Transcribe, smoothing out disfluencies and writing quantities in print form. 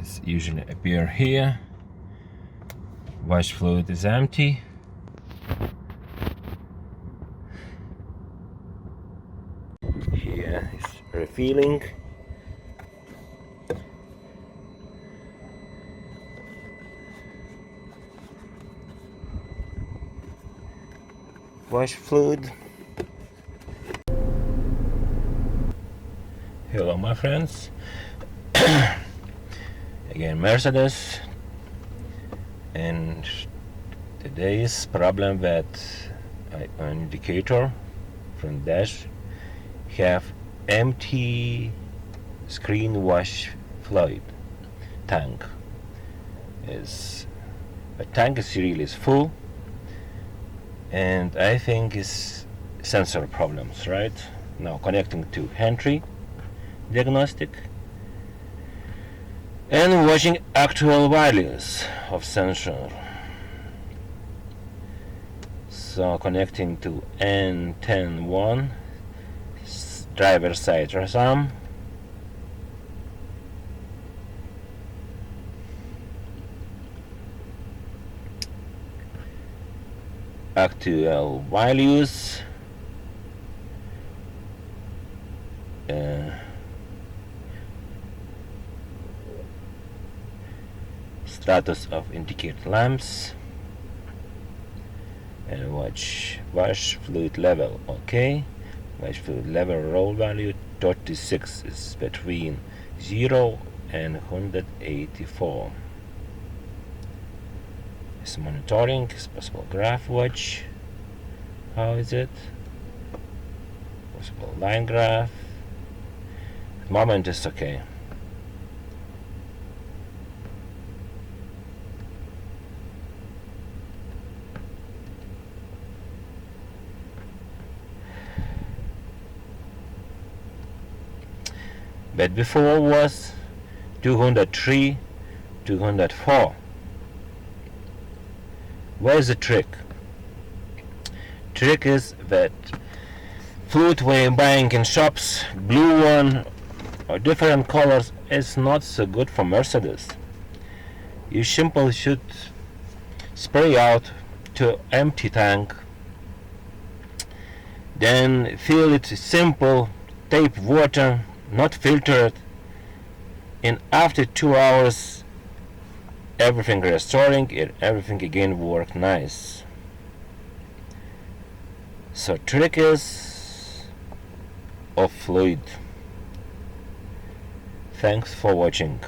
It's usually appear here. Wash fluid is empty. Here is refilling. Wash fluid. Hello my friends. Again Mercedes, and today's problem that an indicator from dash have empty screen wash fluid tank. The tank is really full, and I think it's sensor problems. Right now connecting to Xentry diagnostic and watching actual values of sensor. So connecting to N101 driver side RAM, actual values, status of indicator lamps, and wash fluid level. Okay, wash fluid level roll value 36 is between 0 and 184. It's monitoring, it's possible graph watch. How is it? Possible line graph. At the moment it's okay. But before was 203, 204. Where's the trick? Trick is that fluid we're buying in shops, blue one or different colors, is not so good for Mercedes. You simply should spray out to empty tank, then fill it simple, tape water, not filtered, and after 2 hours everything restoring it, everything again work nice. So trick is of fluid. Thanks for watching.